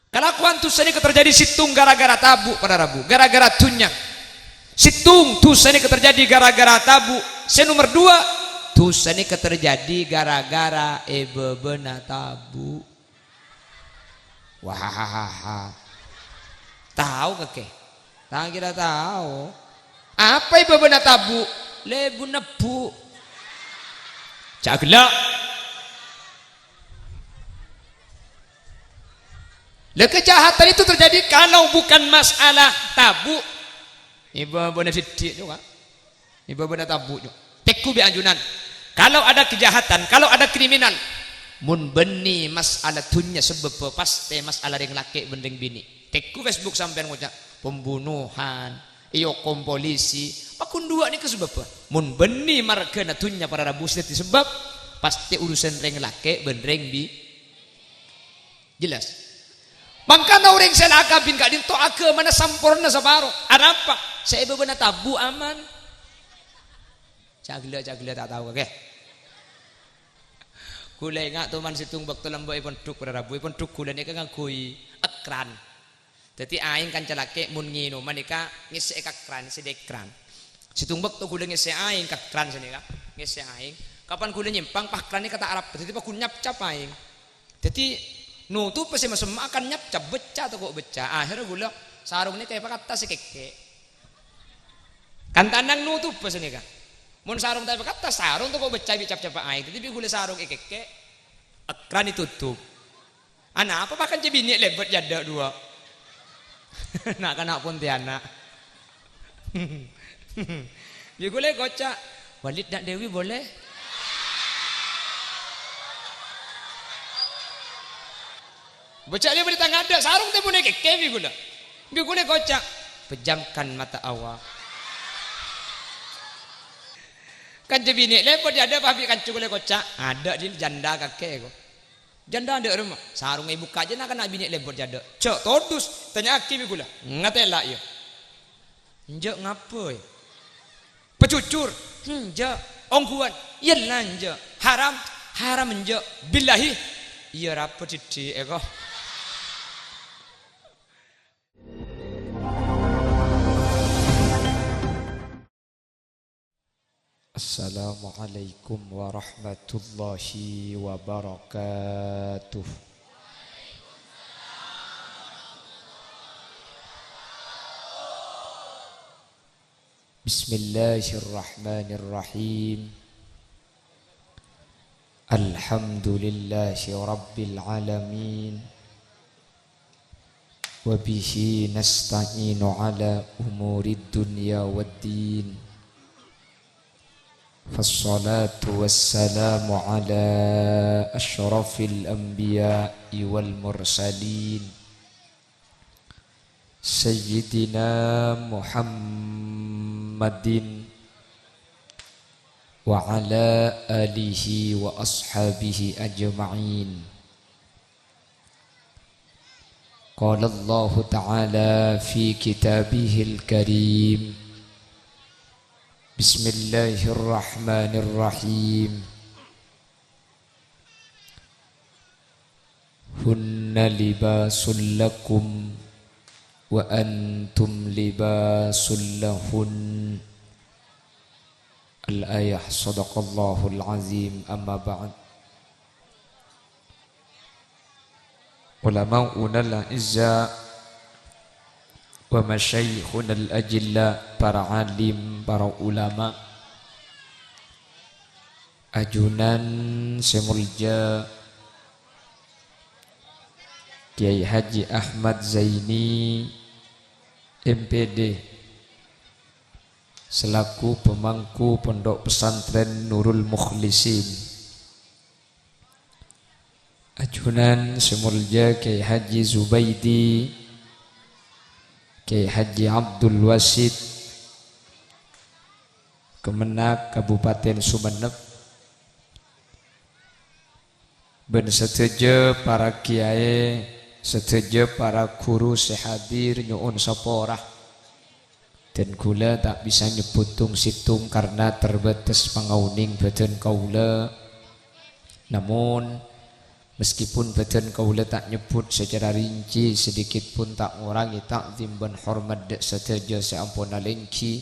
Kelakuan tu seni terjadi situng gara-gara tabu pada Rabu, gara-gara tunya. Situng tu seni terjadi gara-gara tabu. Nomor 2 tu seni terjadi gara-gara bebena tabu. Wah, tahu keke? Tak kira tahu. Apa bebena tabu? Lebu nebu. Cagla. Kejahatan itu terjadi kalau bukan masalah tabu. Ibu benar sidik juga. Ibu benar tabu juga. Teku bi anjunan. Kalau ada kejahatan, kalau ada kriminal, mun beni masalah tunya sebab pasti masalah yang laki bendeng bini. Teku Facebook sampai ngucap pembunuhan, iyo kom polisi. Pakun dua ni ke sebab apa? Mun beni marga natunya para Rabu seti sebab pasti urusan reng laki bendeng bi. Jelas. Mangkana orang saya akabin kak dinto ake mana sampurna sabaro. Ada apa? Saya bebenah tabu aman. Cagla tak tahu ke? Kula ingat tuman situng bakto lambo ipon duk pada Rabu ipon duk kula nika ngakui ekran. Jadi aing kan celake mun ngino manika ngisi ekran sedekran. Situng bakto kula ngisi aing kakran senika ngisi aing. Kapan kula nyimpang pakran ni kata Arab. Jadi pakun nyap cap aing. Jadi nu tu pasti masuk makan nyap cap beca atau kok beca. Akhirnya gula sarung ni kayak pakai tas keke. Kan tanang nu tu pasti ni kan. Mun sarung tapi pakai tas sarung tu kok beca bicap cap aing. Tapi gula sarung keke. Ekran ditutup. Anak apa makan cebini lebat jada dua. Nak kena Pontianak. Dia gula kocak. Walid nak Dewi boleh? Bocah dia berita ngada sarung teh punya keke gula. Bi gula kocak. Pejamkan mata awak. Kan jebini lepot dia ada babi kan gula kocak. Ada di janda kakek ko. Janda ada rumah. Sarung ibu buka aja nak kena bini lepot jada. Cok todus tanya aki bi gula. Ngatela yo. Njok ngapo? Pecucur. Njok ongkuan. Yelah njok. Haram njok. Billahi. Iya rapot di eko. Assalamualaikum warahmatullahi wabarakatuh. Bismillahirrahmanirrahim. Alhamdulillahi rabbil alamin. Wa bihi nasta'inu ala umurid dunya waddin. فالصلاة والسلام على أشرف الأنبياء والمرسلين سيدنا محمد وعلى آله وأصحابه أجمعين. قال الله تعالى في كتابه الكريم بسم الله الرحمن الرحيم. هن لباس لكم وأنتم لباس لهن. الآية. صدق الله العظيم. أما بعد. علماؤنا الأعزاء wa masyayikhunal ajilla, para alim, para ulama, ajunan semulja Kiai Haji Ahmad Zaini MPD selaku pemangku Pondok Pesantren Nurul Mukhlisin, ajunan semulja Kiai Haji Zubaidi, Kiai Haji Abdul Wasid, Kemenak Kabupaten Sumeneb, ben setuju para kiai, setuju para guru sehadir nyuun saporah, dan kula tak bisa nyebutung situng karena terbatas pangauning badan kaula. Namun Meskipun badan kaula tak nyebut secara rinci, sedikit pun tak ngurangi takzim dan hormat dek seteja seampuna lengki.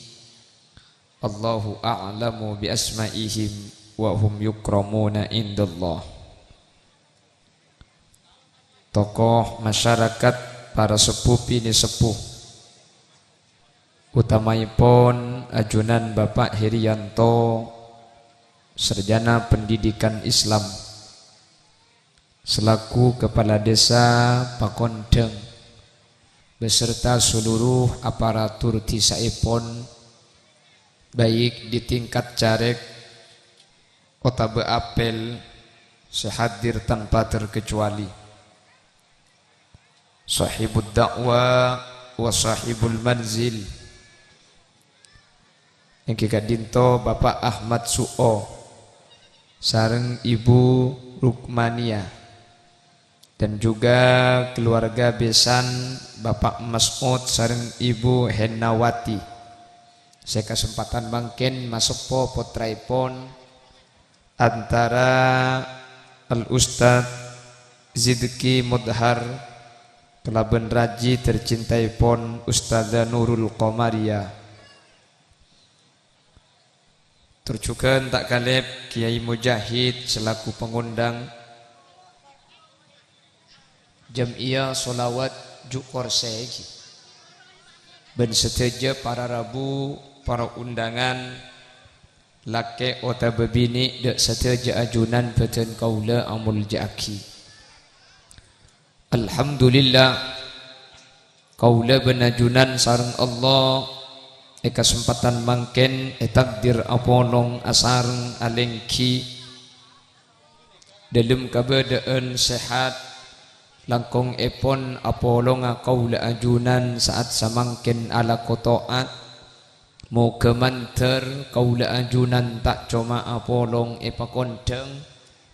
Allahu a'lamu bi asma'ihim wa hum yukramuna indallah. Tokoh masyarakat, para sepuh ini sepuh, utamaipun ajunan Bapak Herianto, sarjana pendidikan Islam, selaku Kepala Desa Pakondeng beserta seluruh aparatur tisaipun, baik di tingkat caleg Otabe Apel, sehadir tanpa terkecuali. Sahibud dakwah wa sahibul manzil, yang kikadinto Bapak Ahmad Su'o sareng Ibu Rukmania, dan juga keluarga besan Bapak Mas'ud sareng Ibu Hennawati. Saya kesempatan mangken masepo potraipun antara Al-Ustaz Zidki Mudhar kelaben raji tercintai pon Ustazah Nurul Qomaria. Terjukan tak kaleb Kiai Mujahid selaku pengundang Jam'iyah Solawat Jukorsegi, ben seteja para rabu, para undangan lake ota bebini dek seteja ajunan beten kaula amul jaki. Alhamdulillah kaula benajunan sareng Allah kesempatan mangken takdir aponong asareng alengki dalam keadaan sehat langkong epon apolong kaula ajunan saat samangken ala kotoat mau kemanter kaula ajunan tak cuma apolong epakondeng,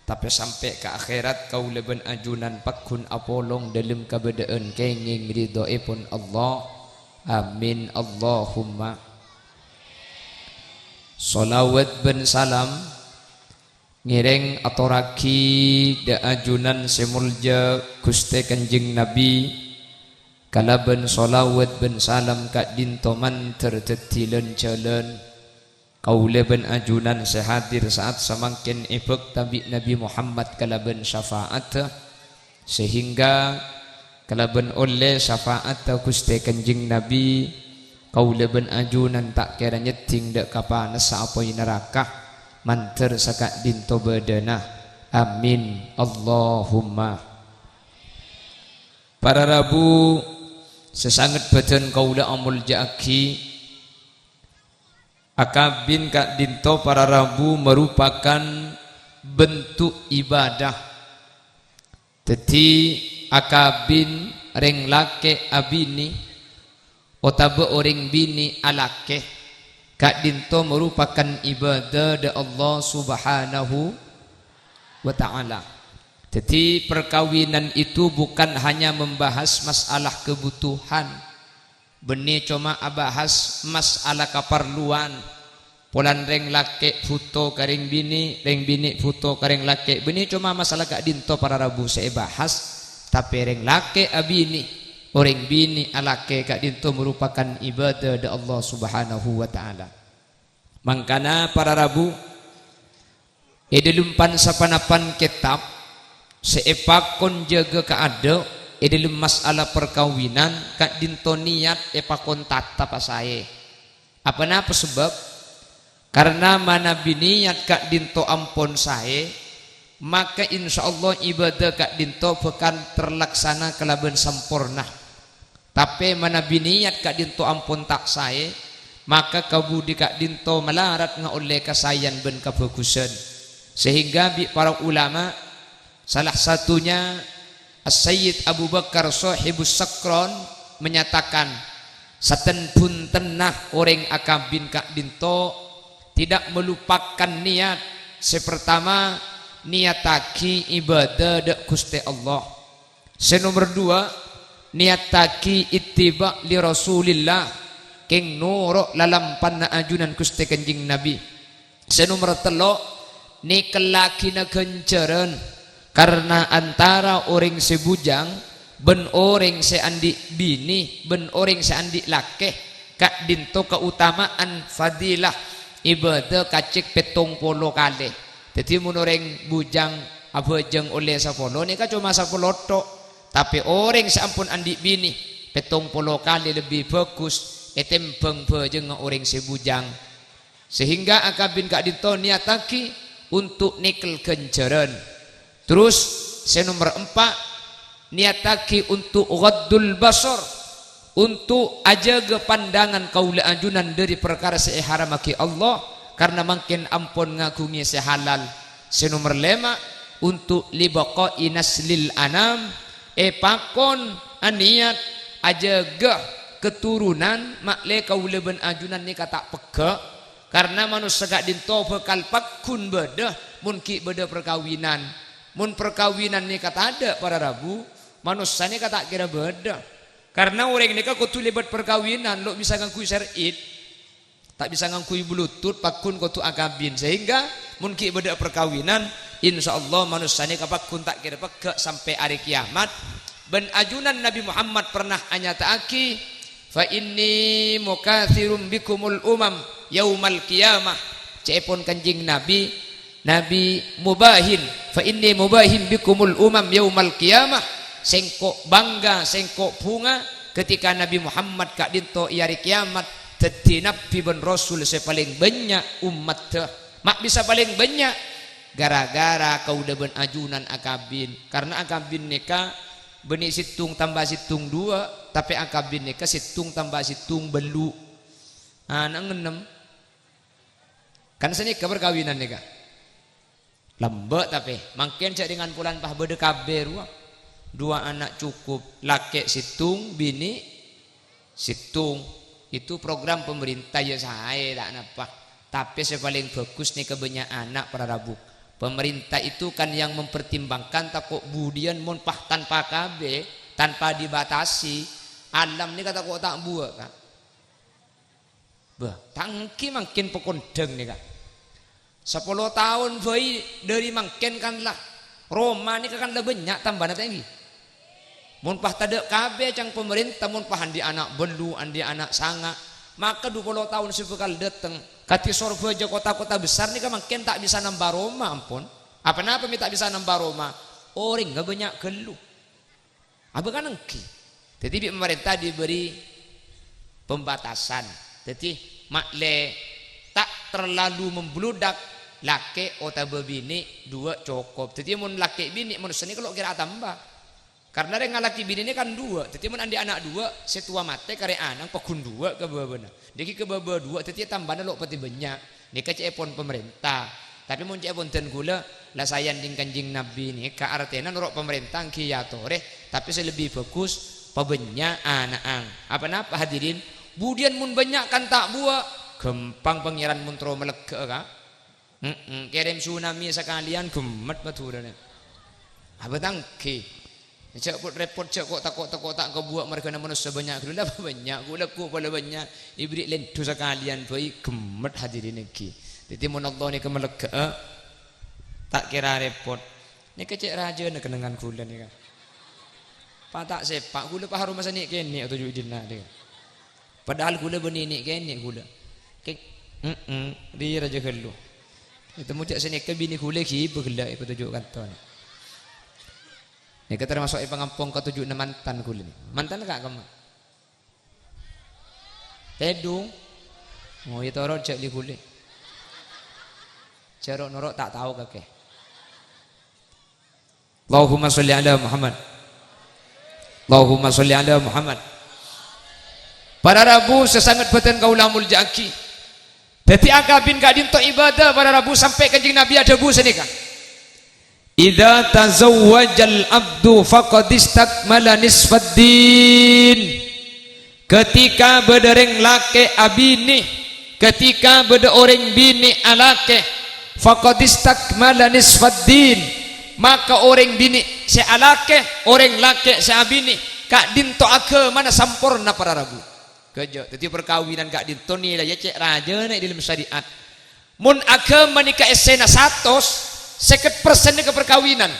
tapi sampai ke akhirat kaula ben ajunan pakun apolong dalam keadaan kenging ridho epon Allah. Amin Allahumma. Salawat ben salam ngireng atoraki da ajunan semulja Gusti Kanjeng Nabi, kalaben salawat ben salam kak dintoman tertetilen jalan kaula ben ajunan sehadir saat samangkin ibek tabi Nabi Muhammad kalaben syafaat, sehingga kalaben oleh syafaat Gusti Kanjeng Nabi kaula ben ajunan tak kira nyeting dek kapanas saapoi neraka manter sakak dinto badana. Amin Allahumma. Para rabu sesangat badan kaula amul jaki akabin kak dinto para rabu merupakan bentuk ibadah. Teti akabin reng lake abini otabe orang bini alake kak dinto merupakan ibadah da Allah subhanahu wa ta'ala. Jadi perkawinan itu bukan hanya membahas masalah kebutuhan, benih cuma abahas masalah keperluan. Polan reng lake foto karing bini, reng bini foto karing lake, benih cuma masalah kak dinto para rabu saya bahas. Tapi reng lake abini, orang bini alake kak dinto merupakan ibadah da Allah subhanahu wa ta'ala. Mangkana para rabu edalumpan sapanapan kitab seepakon jaga kaado edalum masalah perkawinan kak dinto niat epakon tata pasaye. Apa napa sebab? Karena mana biniat kak dinto ampon sae, maka insya Allah ibadah kak dinto bukan terlaksana kelaban sempurna. Tapi mana biniat kak dinto ampun tak sae, maka kabudi kak dinto melarat nga oleh kasayan ben kebagusan. Sehingga para ulama salah satunya As-Sayyid Abu Bakar Sahibus Sakron menyatakan saten pun tenah orang akabin kak dinto tidak melupakan niat. Sepertama niataki ibadah dak Gusti Allah. Senomor dua niataki ittiba li Rasulillah keng nurok lalampan na ajunan Gusti Kanjeng Nabi. Senomor telo ni kelaki na kencaran karena antara orang sebujang ben orang seandi bini ben orang seandi laki kak dinto keutamaan fadilah ibadah kacik 70 kali. Jadi mun orang bujang abajeng oleh 10 ni kan cuma 10 tok, tapi orang seampun andi bini 70 kali lebih bagus etembeng bajeng orang sebujang. Sehingga akabin kak dinto niataki untuk nikel genjeran. Terus nomor 4 niataki untuk ghaddul basar, untuk ajaga pandangan kaula ajunan dari perkara seharamaki Allah karena makin ampun ngagungi sehalal. Nomor 5 untuk libaqai naslil anam pakon aniat ajaga keturunan makle kaula ben ajunan ni kata pega karena manusia gak dinto bekal pakun bedah mun ki bedah perkawinan. Mun perkawinan ni kata ada para rabu manusia ni kata kira bedah karena orang ni kudu libat perkawinan lo bisa ngangkui syar'id tak bisa ngangkui bluetooth pakun kudu akabin sehingga mun ki bedah perkawinan insyaallah manusia ni kapakun tak kira pega sampai hari kiamat. Ben ajunan Nabi Muhammad pernah anyataaki fa inni mukathirum bikumul umam yaumal qiyamah. Cepon kanjing Nabi mubahin fa inni mubahin bikumul umam yaumal qiyamah. Sengko bangga sengko bunga ketika Nabi Muhammad kak dinto hari kiamat dadi nabi ben rasul paling banyak umat mak bisa paling banyak gara-gara kau udah ben ajunan akabin karena akabin nikah benih situng tambah situng 2 tapi akabin nikah situng tambah situng belu anak 6 kan sini keberkawinan nikah lembek tapi makin cak dengan pulan pah bede kabe 2 anak cukup laki situng bini situng itu program pemerintah ya saya tak napa tapi saya paling bagus nih kebanyak anak para rabu. Pemerintah itu kan yang mempertimbangkan takut budian monpah tanpa KB tanpa dibatasi alam ni kata kok tak buat kan bah tangki makin pekondeng ni kan 10 tahun bayi dari makin kan lah Roma ni kan lah banyak tambahan tinggi monpah tada KB cang pemerintah monpah andi anak belu andi anak sanga maka 20 tahun sebekal datang kati sorba aja kota-kota besar ni kan makin tak bisa nambah Roma ampun apa-apa mi tak bisa nambah Roma orang gak banyak geluh apa kan engki jadi pemerintah diberi pembatasan jadi makle tak terlalu membludak laki atau bini 2 cukup jadi mun laki bini manusia ni kalau kira tambah karena dengan laki bini ini kan 2 jadi mun andi anak 2 setua mate kare anak pekun 2 ke bawah diki ke bawah 2 jadi tambahnya lo peti banyak ni kecepon pemerintah tapi mun cepon dan gula lah sayang ding kanjing Nabi ni ka artena nurut pemerintah kiyatore tapi lebih bagus pabanyak anak apa hadirin budian mun banyak kan tak buat gempang pengiran mun tro melega ka kirim tsunami sekalian gemet baturane apa tangki cak put repot cak kok tak kebuat mereka manusia banyak gula apa banyak gula ku pala banyak ibrik lentu sekalian bayi gemet hadirin iki jadi mun Allah ni kemelega tak kira repot ni kecek raja nak kenangan gula ni kan patak sepak gula pa harum masa ni kene atau judina dia padahal gula beni ni kene gula kek dia raja gelu itu mujak sini ke bini gula ki begela ikut tujuk kanton. Ini kita termasuk pengampung ke-7 mantan kulit. Mantan kak kamu? Tedung. Oh itu orang cek li kulit. Cerok norok tak tahu kakek. Allahumma sholli ala Muhammad. Allahumma sholli ala Muhammad. Para rabu sesangat beten kaulamul jaki. Jadi akabin gak dinto ibadah para rabu sampai kanjeng Nabi ada bu senika. Idza tazawwajal abdu faqad istakmala nisfaddin. Ketika bedereng lake abini, ketika bede orang bini alake, faqad istakmala nisfaddin. Maka orang bini se alake, orang lake se abini, kak dinto agama mana sampurna para rabu. Kejo, jadi perkawinan kak dinto ni lah ya cek raja nih di dalam syariat. Mun agama nikah esena 100% ke perkawinan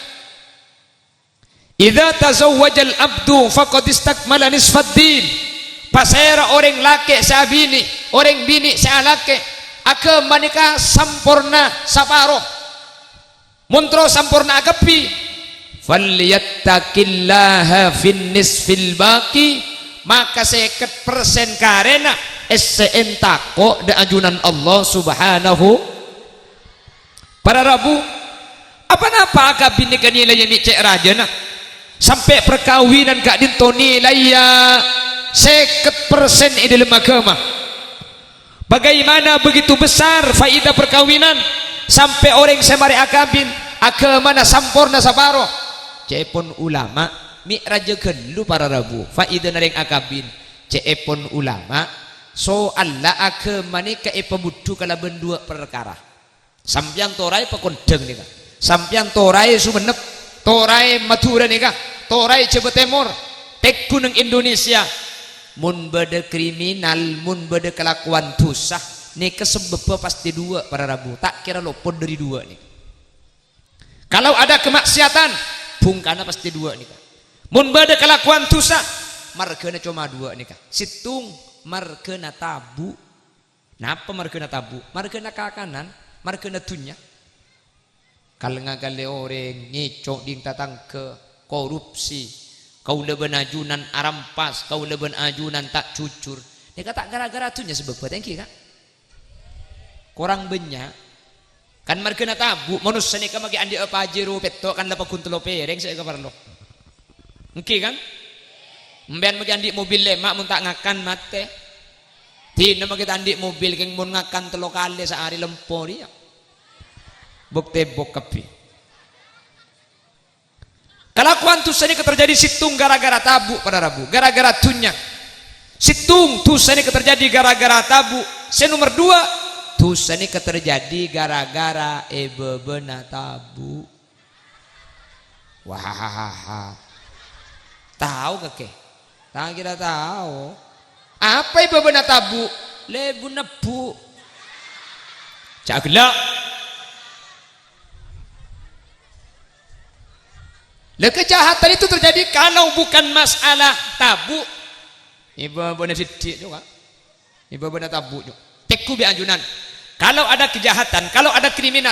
idza tazawwajal abdu faqad istakmala nisfaddin. Pasera orang laki sa bini, orang bini sa laki, agama nikah sampurna saparo. Muntro sampurna agapi. Falyattaqillaha fin nisfil baqi, maka 50% karena SCN tako da ajunan Allah subhanahu. Para Rabu apa napa agapi ni kanila yang cek raja na sampai perkawinan gak dintoni laya 50% di dalam agama. Bagaimana begitu besar faedah perkawinan sampai orang semari akabin agama na sampurna sabaro. Cepon ulama mi raja gelu para Rabu faedah nareng akabin cepon ulama so Allah agama ni ke pemudu kala bendua perkara. Sampian torai pekondeng nika, sampian torai Sumenep, torai Madura nika, torai Jawa Timur, tek gunung Indonesia. Mun bade kriminal, mun bade kelakuan dosa nika sebab pasti dua para Rabu, tak kira lopon dari dua nih. Kalau ada kemaksiatan bungkana pasti dua nika. Mun bade kelakuan dosa margana cuma dua nika. Situng margana tabu. Napa margana tabu? Margana kakanan, margana dunya. Kalau ngagale orang ngecok ding tatang ke korupsi, kau leben ajunan arampas, kau leben ajunan tak cucur. Dia kata gara-gara dunya sebab thank you kak. Korang banyak kan margana tabu manusia ni kan magi andi apa jero peto kan lepa kuntulo pereng saya kabarlo. Oke kan? Mben magi andi mobil lemak mun tak ngakan mate. Dina magi andi mobil keng mun ngakan telo kali sehari lempor ya. Bok tebok kapi. Kelakuan tuh ini terjadi situng gara-gara tabu pada Rabu, gara-gara tunya. Situng tuh ini terjadi gara-gara tabu. Nomor 2 dosa ini terjadi gara-gara bebena tabu. Wah, tahu keke? Tak kira tahu. Apa bebena tabu? Lebu nebu. Cagla. Kejahatan itu terjadi kalau bukan masalah tabu. Ibu benar sidik juga. Ibu benar tabu juga. Teku bi anjunan. Kalau ada kejahatan, kalau ada kriminal,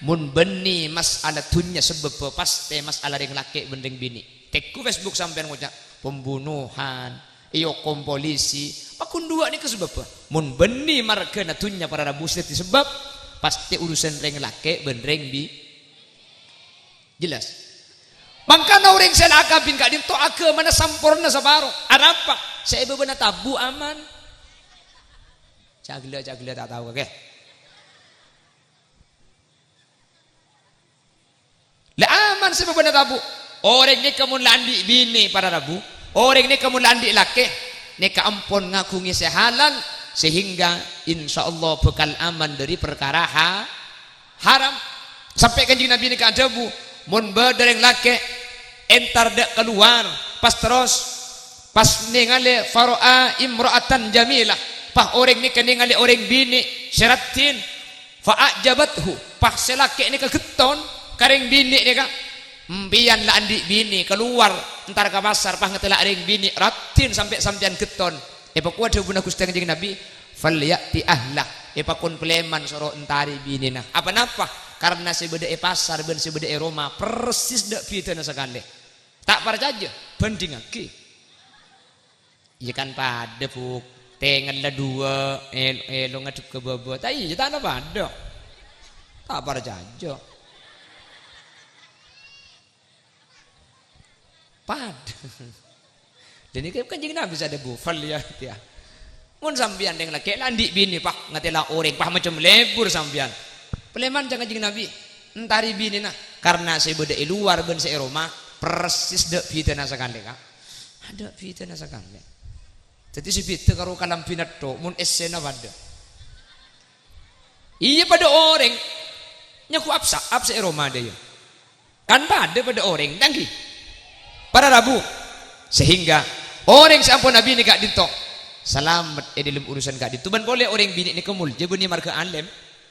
mun beni masalah dunya sebab pasti masalah ring laki bendeng bini. Teku Facebook sampean ngucap pembunuhan, iyo kom polisi. Pakun dua ni ke sebab apa? Mun beni margana dunya para Rabu sebab pasti urusan ring laki bendeng bi. Jelas. Mangkana orang saya akabin kak dinto agama na sampurna sabaro. Ada apa? Saya bebenah tabu aman. Cagila tak tahu ke? Lah aman saya bebenah tabu. Orang ni kamu landi bini para Rabu. Orang ni kamu landi laki. Ni kaampun ngaku ngisi halal sehingga insya Allah bekal aman dari perkara haram. Sampai kanjeng Nabi ni keadabu. Mun berdereng laki entar dek keluar pas terus pas ningali faro'a imra'atan jamilah pah orang ni keningali orang bini syaratin fa'ajabathu pah selaki ni kegeton kareng bini ni kak mbian la andi bini keluar entar ke pasar pah ngetela areng bini ratin sampai sampean geton pakua ada guna Gusti Kanjeng Nabi falyati ahlah pakun pleman soro entari bini nah apa napa karena sebeda pasar ben sebeda Roma persis dak pitana sekali tak percaya banding lagi iya kan pada buk tengen la dua lo ngadep ke bawah tapi iya tanah pada tak percaya pada dan ini kan jadi nabi ada bufal ya dia mun sambian dengan laki landi bini pak ngatela orang pak macam lebur sambian peleman jangan jadi nabi entari bini nah karena saya beda luar ben saya Roma persis dek pitana sekali kak ada pitana sekali jadi si pita karo kalam pinat to mun esena pada iya pada orang nyaku apsa Roma dia kan pada orang tangki para Rabu sehingga orang sampun Nabi ni kak dinto selamat dalam urusan kak dinto ban boleh orang bini ni kemul je beni marga alem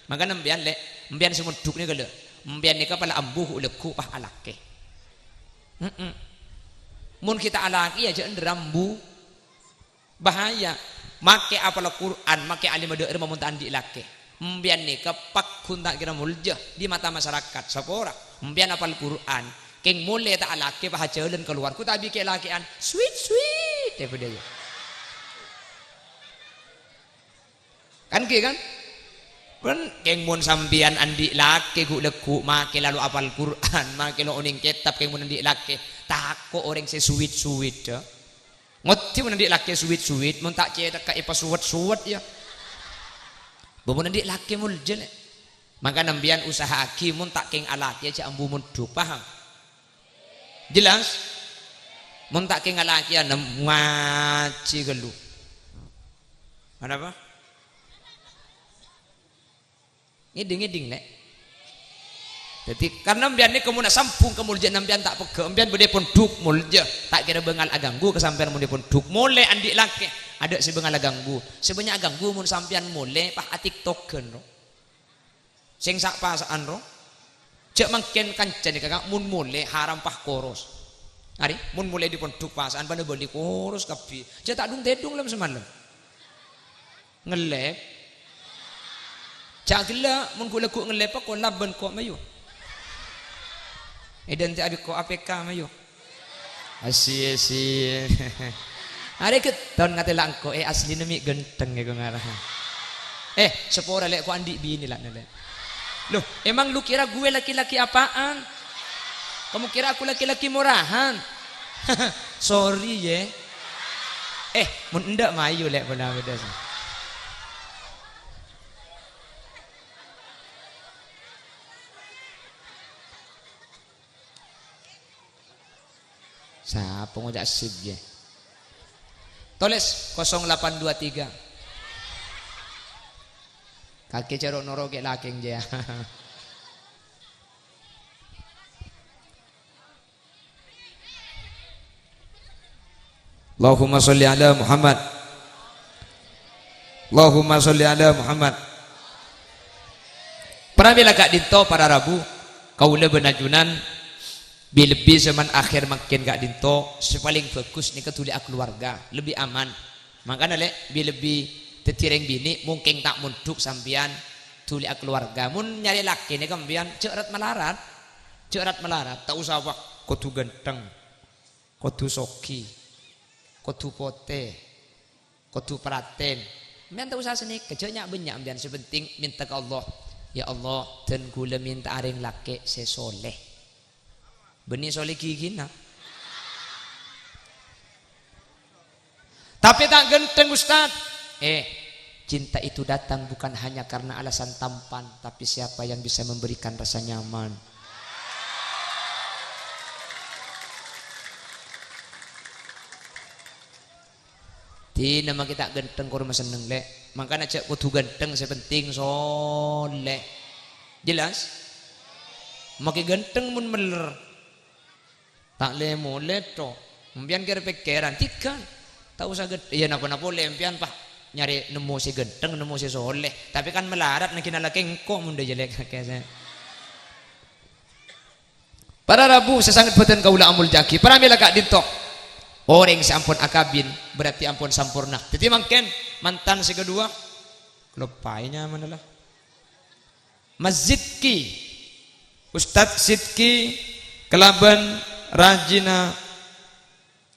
maka nambian semua duk ni kala mbian ni kapala ambuh uleku pah alake Mun kita alaki aja rambu bahaya. Make apal Quran, make alim ada irma muntaan di laki. Mbian ni kepak kuntak kira mulja di mata masyarakat. Sapora. Mbian apal Quran. Keng mulai tak alaki pahajalan keluar. Ku tabi ke lakian sweet daripada dia. Kan ke kan? Kan keng mun sambian andi laki gu leku make lalu apal Quran, make lo oning kitab keng mun andi laki takut orang se sweet ya. Ngoti mun andi laki sweet mun tak cedak ka ipa suwet ya. Mun andi laki mulje. Maka nambian usaha aki mun tak keng alaki aja ambu mun duk paham. Jelas? Mun tak keng alaki ana ngaji gelu. Ada apa? Ngiding lek. Jadi karena mbian ni kemuna sampung kemulja nambian tak pege mbian bede pun duk mulja tak kira bengal aganggu kesampean mun pun duk mole andi laki ada si bengal aganggu sebanyak aganggu mun sampean mole pah tiktoken ro sing sak pasaan ro cek mangken kancan kakak mun mole haram pah koros ari mun mole di pun duk pasaan pada beli koros kapi cek tak dung tedung lem semalam ngelep cak gila mun kula ku ngelep kok laban kok mayu identik abi ko APK mayo asih are ket tahun ngate langko asli nemi genteng ya ngarah sepora lek ko andi bini lah nele loh emang lu kira gue laki-laki apaan kamu kira aku laki-laki murahan sorry ya mun ndak mayu lek pernah beda Siapa ngajak sip ya? Tulis 0823. Kaki cerok noroge laking je. Allahumma sholli ala Muhammad. Allahumma sholli ala Muhammad. Pramila kak dinto para rabu kaula benajunan lebih zaman akhir makin gak dinto sepaling bagus nih ketuli keluarga lebih aman makanya lek lebih tetireng bini mungkin tak munduk sampian tuli keluarga mun nyari laki nih kambian cerat melarat tak usah wak kudu ganteng kudu soki kudu pote kudu praten mian tak usah seni kejanya banyak mian sepenting minta ke Allah ya Allah dan gula minta aring laki sesoleh benih soleh gigina tapi tak genteng Ustaz cinta itu datang bukan hanya karena alasan tampan tapi siapa yang bisa memberikan rasa nyaman di nama kita genteng kurma seneng lek makanya cek kudu genteng sepenting soleh jelas makai genteng mun meler tak lemo leto mbian kira pikiran tiga tak usah ya napa-napa lempian pak nyari nemu si genteng nemu si soleh tapi kan melarat nak kena laki engkau munda jelek kayak para rabu sesangat beten kaula amul jaki para mila kak dintok orang sampun akabin berarti ampun sampurna jadi mungkin mantan si kedua kelupainya mana lah Masjidki Ustadz Sidki Kelaban Rajina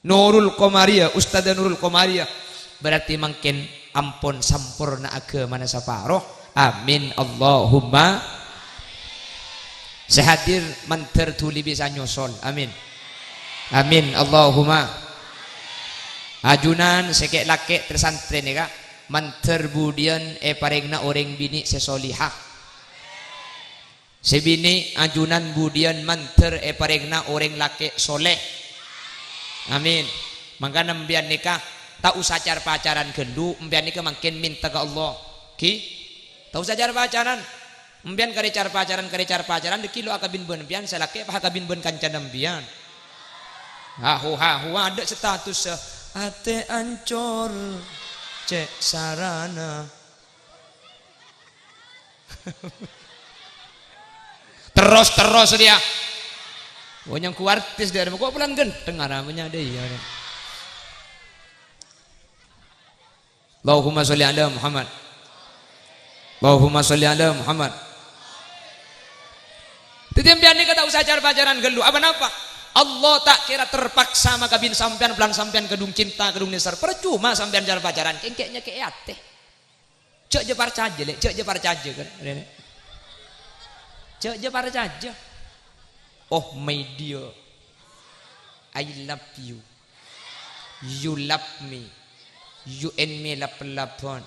Nurul Qomariyah Ustadzah Nurul Qomariyah berarti makin ampun sampurna agama nasaparoh amin Allahumma sehadir manter tuli bisa nyosol amin amin Allahumma ajunan sekek laki tersantren ya kak manter budian parengna orang bini sesolihah sebini ajunan budian manter parengna orang laki soleh amin maka nembian nikah tak usah car pacaran gelu embian nikah makin minta ke Allah tak usah car pacaran embian kari car pacaran deki lo akabin ben embian selaki apa akabin ben kancan embian hahu ada status ate ancor cek sarana terus dia Oh yang ku artis dari kok pulang genteng namanya deh ya. Allahumma sholli ala Muhammad. Allahumma sholli ala Muhammad. Titimpian ni kata usah pacaran gelu apa napa? Allah tak kira terpaksa maka bin sampean pelan sampean kedung cinta kedung nesar percuma sampean cara pacaran kengkeknya ke ate. Cek je parcaje lek, cek je parcaje kan. Cek je parcaje. Oh my dear, I love you. You love me. You and me lap-lapon.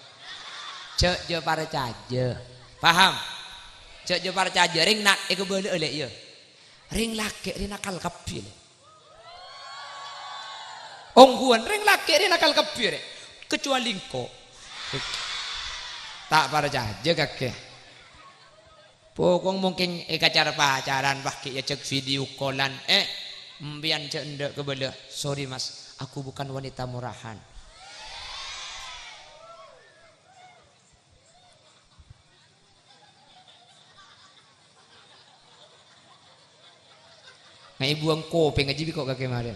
Cek je parcaje. Paham? Cek je parcaje ring nak eko boleh oleh ya. Ring laki ring nakal kapil. Ongguan ring laki ring nakal kapil. Kecuali engkau. Tak parcaje kakek. Pokong mungkin cara pacaran pakai ya cek video callan mbian cek ndek kebelah sorry mas aku bukan wanita murahan nah ibu angko pengen ngaji kok kakek kemarin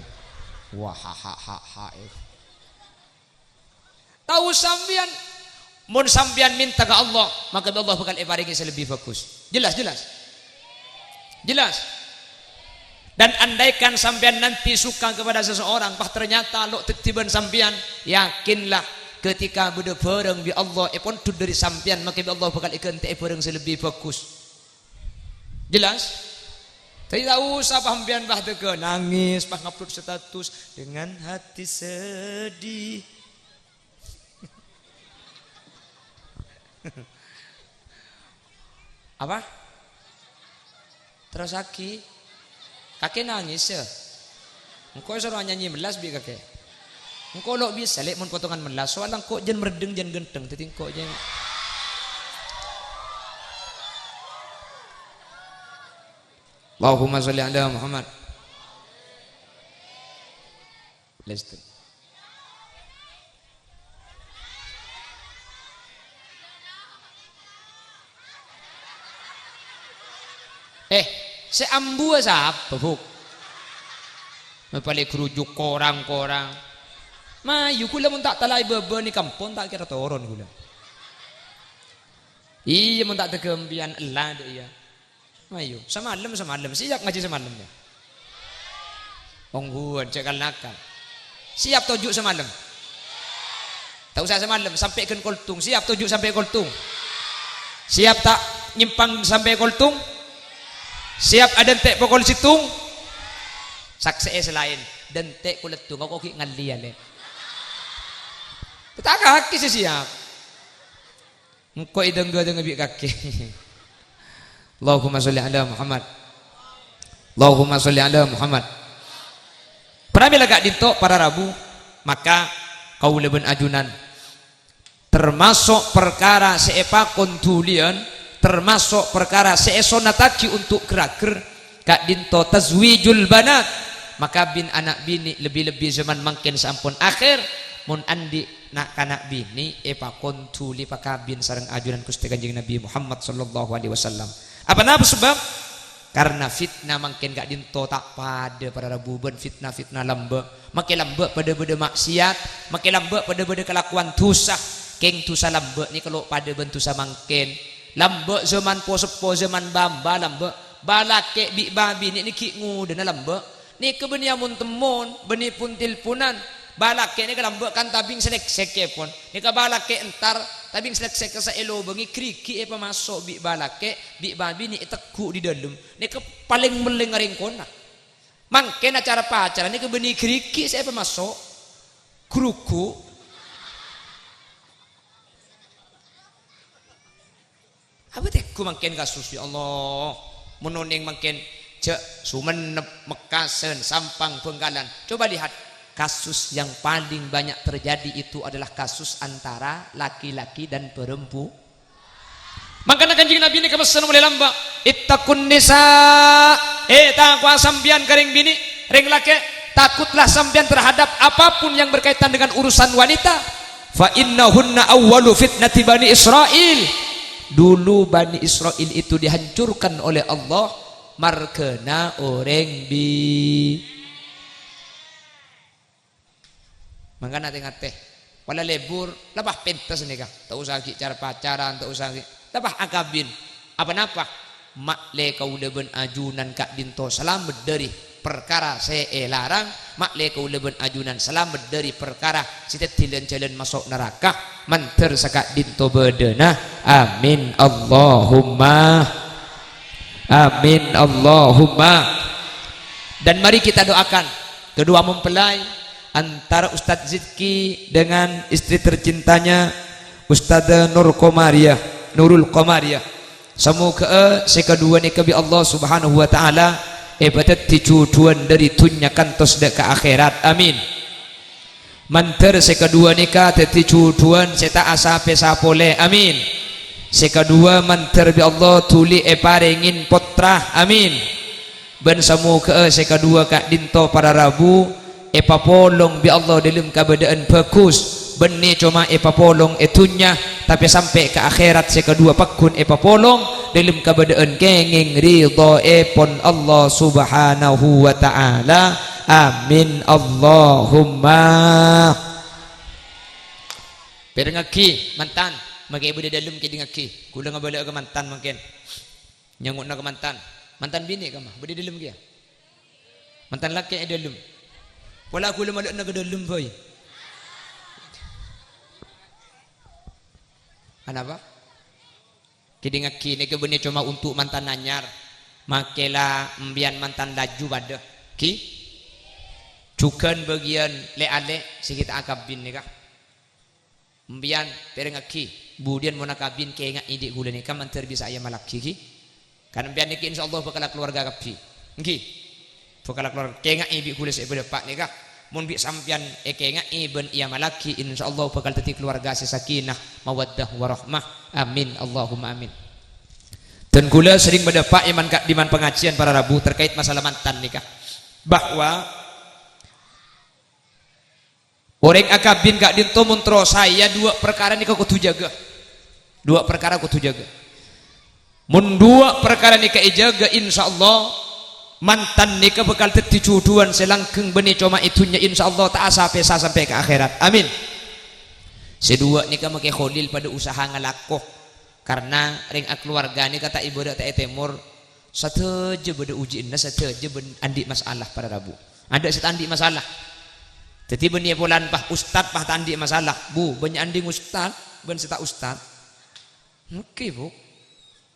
wah ha tahu sambian mun sambian minta ke Allah maka Allah bakal paringi lebih bagus jelas dan andaikan sambian nanti suka kepada seseorang bah ternyata lo tetiban sambian yakinlah ketika beda bareng bi Allah pun tu dari sambian maka Allah bakal ikan te bareng lebih bagus jelas tidak usah sambian bah tege nangis bah ngupload status dengan hati sedih. Apa? Terus kakek nangis ya. Engkau suruh nyanyi melas bi kakek. Engkau lo bisa lek mun potongan melas soalnya kok jen merdeng jen genteng titik kok jen. Allahumma sholli ala Muhammad. Listen. Seambu siapa buk? Mepale kerujuk korang-korang. Mayu kula mun tak talai bebe ni kampung tak kira toron kula. Iya mun tak tekembian elah dek iya. Mayu semalam siap ngaji semalam ya. Ongguan cekal nakal. Siap tujuk semalam. Tak usah semalam sampai ke koltung. Siap tujuk sampai koltung. Siap tak nyimpang sampai koltung? Siap ada tek pokol situng sakse selain dan tek kuletung kau ki ngalian le tak kaki siap engkau ideng dengan bi kaki Allahumma sholli ala Muhammad Allahumma sholli ala Muhammad pramila gak ditok para rabu maka kau leben ajunan termasuk perkara seepa kontulian termasuk perkara seesonataki untuk gerak-ger kak dinto tazwijul banat maka bin anak bini lebih-lebih zaman makin sampun akhir mun andi nak kanak bini epa kontuli pakabin sareng ajunan Gusti Kanjeng Nabi Muhammad sallallahu alaihi wasallam apa napa sebab karena fitnah makin gak dinto tak pada para rabuban fitnah lambe makin lambe pada beda maksiat makin lambe pada beda kelakuan dosa keng dosa lambe ni kalau pada bentusa makin lambe zaman posepo zaman bamba lambe balake bi babi ni ki ngudena lambe ni kebenia mun temon beni pun tilpunan balake ni lambe kan tabing selek seke pun ni ka balake entar tabing selek seke sa elo bengi kriki e pamasok bi balake bi babi ni teku di dalam ni ke paling meleng ring kona mangken acara pacaran ni ke beni kriki saya pamasok kruku apa teku makin kasus ya Allah menuneng makin cek Sumenep Mekasen Sampang Bengkalan coba lihat kasus yang paling banyak terjadi itu adalah kasus antara laki-laki dan perempuan makanya Kanjeng Nabi ini kepesan oleh lamba ittaqun nisa takwa sambian kering bini ring laki takutlah sambian terhadap apapun yang berkaitan dengan urusan wanita fa innahunna awwalu fitnati bani Israil dulu Bani Israel itu dihancurkan oleh Allah markena orang bi mangkana teh wala lebur labah pentas nih kah tak usah cara pacaran tak usah labah akabin apa napa mak le kau leben ajunan kak dinto selamat dari perkara saya larang mak le kau leben ajunan selamat dari perkara kita jalan masuk neraka manter sakak dinto bedena amin Allahumma amin Allahumma. Dan mari kita doakan kedua mempelai antara Ustadz Zidki dengan istri tercintanya Ustadz Nurul Komariah. Semoga sekedua ni kebi Allah Subhanahu wa taala ebatat ticuduan dari dunia kantos dek ke akhirat. Amin. Manter sekedua nikah ticuduan seta asa pesa pole. Amin. Sekedua manter bi Allah tuli parengin potrah. Amin. Ben semoga sekedua kak dinto para rabu papolong bi Allah dalam keadaan bagus. Benih cuma papolong etunya tapi sampai ke akhirat sekedua pakun papolong dalam keadaan kenging ridho pon Allah Subhanahu wa taala. Amin Allahumma. Perengaki mantan magai bude dalam ke dingaki kula ngabalik ke mantan makin nyangutna ke mantan bini ka mah bude dalam kia mantan laki dalam wala kula malakna ke dalam boy apa kidingaki ni ke benih cuma untuk mantan anyar makela mbian mantan laju pada ki cukan bagian le ale sikit akabin ni kah mbian perengaki budian mau nakabin ke ingat idik gula ni kan manter bisa ayam malaki ki kan mbian ni insyaallah bakal keluarga kapi ngi bakal keluarga ke ingat idik gula sebeda pak ni kah mun bi sampian ekenga ibn iya malaki insyaallah bakal teti keluarga sakinah mawaddah warahmah. Amin Allahumma amin. Dan kula sering mendapat iman kak diman pengajian para rabu terkait masalah mantan nikah bahwa orang akabin kak dinto muntro saya dua perkara nikah kudu jaga mun dua perkara nikah jaga insyaallah mantan nikah bakal terticuduan selangkeng benih cuma itunya insyaallah tak sampai ke akhirat. Amin. Sedua nikah make kholil pada usaha ngalakoh karena ring keluarga ni kata ibu tak temur sateje beda ujiinna sateje ben andi masalah para rabu ada set andi masalah jadi benih bulan pah ustad pah tandi masalah bu banyak andi ustad ben seta ustad oke bu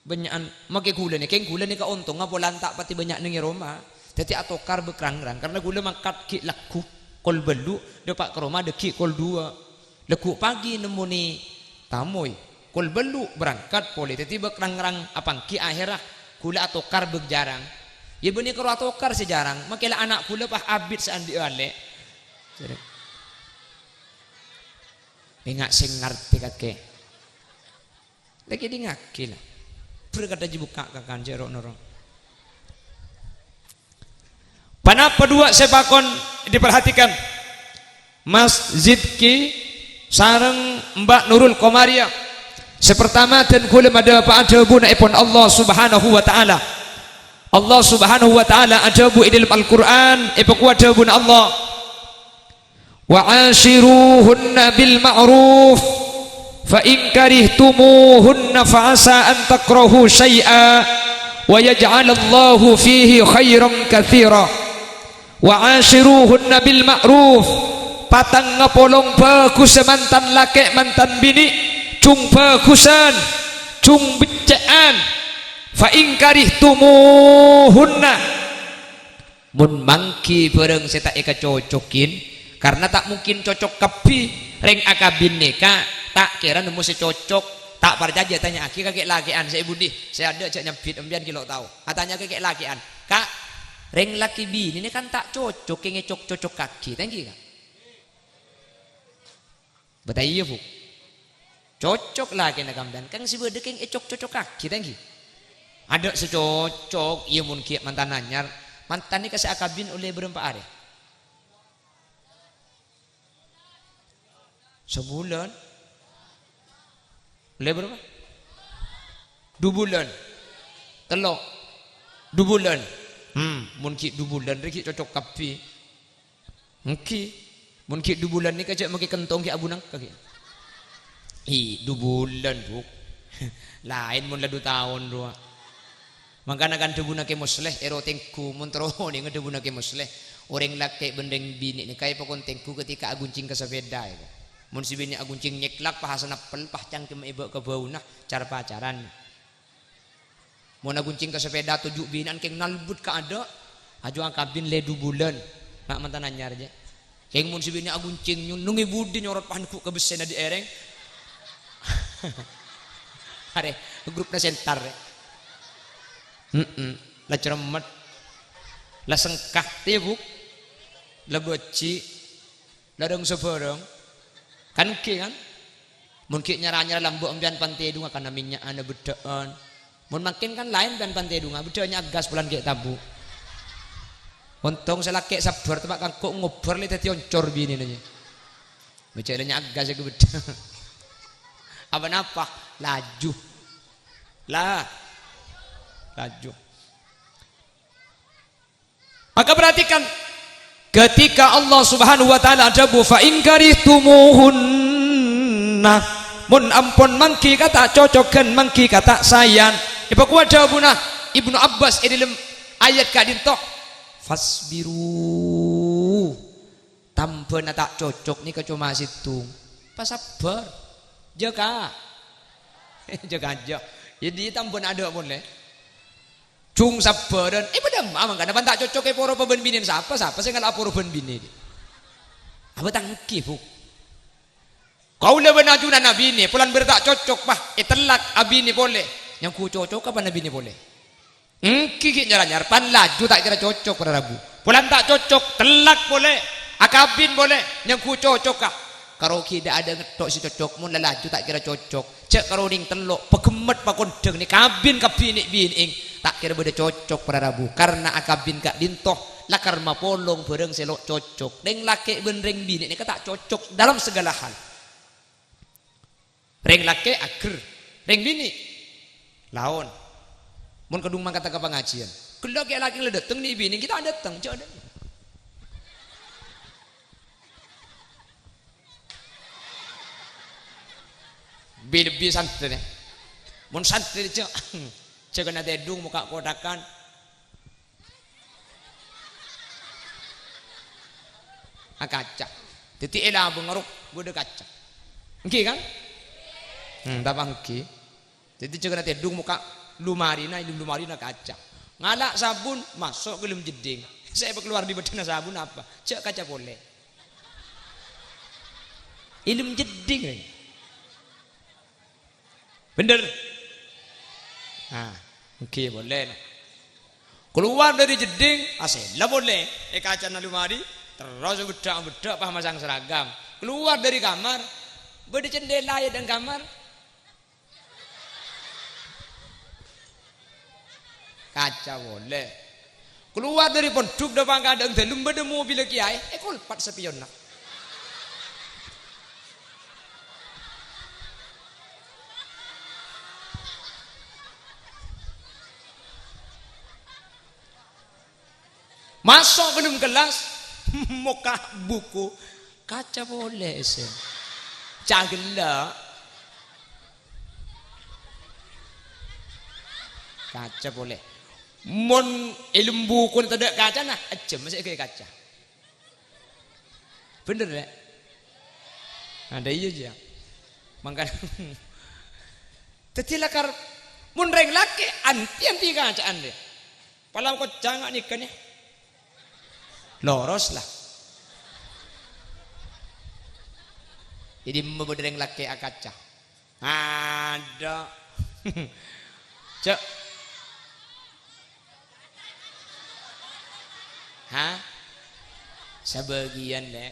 banyak make gula ni keng gula ni ka untung ngapolan tak pati banyak nengi Roma jadi atokar bekrang-krang karena gula mangkat ki laku kol belu depak ke Roma deki kol dua leku pagi nemu ni tamoy kol belu berangkat poli jadi bekrang-krang apang ki akhirah gula atokar berjarang ya benih karo atokar sejarang makela anak gula pah abid seandi ale jadi enggak sing ngerti kakek lagi di ngaki lah berkata dibuka kakan jerok norong panapa dua sepakon diperhatikan Mas Zidki sareng Mbak Nurul Komariah sepertama dan kulim ada apa ajabu naipun Allah Subhanahu wa taala Allah Subhanahu wa taala ajabu dalam Al-Qur'an ipaku ajabu Allah wa ashiruhunna bil ma'ruf fa in karihtumuhunna fa asa an takrahu syai'a wa yaj'alallahu fihi khairan katsira wa ashiruhunna bil ma'ruf patang ngapolong bagus mantan laki mantan bini cung bagusan cung becaan fa in karihtumuhunna mun mangki bareng saya tak eka cocokin karena tak mungkin cocok kepi reng akabin nikah tak kira nemu secocok tak percaya tanya aki kakek lakian saya budi saya ada cak nyempit embian kilo tahu katanya kakek lakian kak reng laki bini ini kan tak cocok kenge cocok kaki tangki kak betul iya bu cocok laki nak kamdan kan si bede kenge cocok kaki tangki ada secocok iya mungkin mantan anyar mantan ini kasih akabin oleh berempat hari sebulan oleh berapa 2 bulan telok dubulan. Mun ki dubulan riki cocok kapi. Mungkin mun ki dubulan ni kajak maki kentong ki abu nang kaki. Dubulan buk. Lain mun ladu tahun dua. Mangkana kan dubuna ke musleh erotengku mun tero ni ngedubuna ke musleh. Orang laki bendeng bini ni kaya pakontengku ketika aguncing ke sepeda itu. Mun si bini aguncing nyeklak pahasan apel pah cangkem ibu ke bau nah cara pacaran. Mun aguncing ke sepeda tujuh binan keng nalbut ka ada aju angkabin le dubulan. Nak mantan anyar aja. Keng mun si bini aguncing nungi budi nyorot panku ke besena di ereng. Are grup na sentar. La ceremet. La sengkah tibuk. La beci. La dong seborong. Kan ki kan? Mun ki nyara-nyara lambu ambian pantai dunga kana minyak ana bedaan. Mun makin kan lain dan pantai dunga bedanya gas bulan ki tabu. Untung selake sabar tebak kan kok ngobar li dadi oncor bini nanya. Becelanya gas iku beda. Apa napa? Laju. Laju. Maka perhatikan ketika Allah Subhanahu wa taala ajabu fa in karihtumuhunna mun ampun mangki kata cocokan mangki kata sayan ipa kuat jawabuna Ibnu Abbas dalam ayat kadinto fasbiru tampen tak cocok ni kecuma situ pas sabar jaga aja jadi tampen ada boleh cung sabaran padahal mamang kan tak cocok poro peben binin siapa sih ngalah poro peben bini apa tangki bu kau le benajuna nabi ni pulan bertak cocok bah telak abi ni boleh yang ku cocok apa nabi ni boleh kiki nyar pan laju tak kira cocok pada rabu pulan tak cocok telak boleh akabin boleh yang ku cocok kah karo tidak ada ngetok si cocok mun laju tak kira cocok cek karo ning telok pegemet pakondeng ni kabin kabini bining tak kira beda cocok pada rabu karena akabin kak dintoh lakar mapolong bereng selok cocok deng laki benreng bini ni tak cocok dalam segala hal reng laki ager reng bini laon mun kedung mangkata ke pengajian kalau kayak laki le dateng ni bini kita dateng cok ada lebih santri mun santri cok cek kena dedung muka kodakan kaca titik elah bengeruk bude kaca engki kan tapang engki jadi cek kena dedung muka lumari na kaca ngalak sabun masuk ke dalam jeding saya keluar di bedana sabun apa cek kaca boleh ilmu jeding bener oke boleh keluar dari jeding lah boleh kaca na lumari terus bedak pah masang seragam keluar dari kamar beda jendela ya dan kamar kaca boleh keluar dari pondok depan kadang dalam beda mobil kiai kolpat sepion nak masuk belum kelas muka buku kaca boleh sen cagela kaca boleh mon ilmu buku tidak kaca nah aja masih kayak kaca bener ya ada iya aja makanya tetapi lakar mon reng laki anti kacaan dia palau kau jangan nikah nih loros lah jadi membedereng laki akaca ada cek sebagian le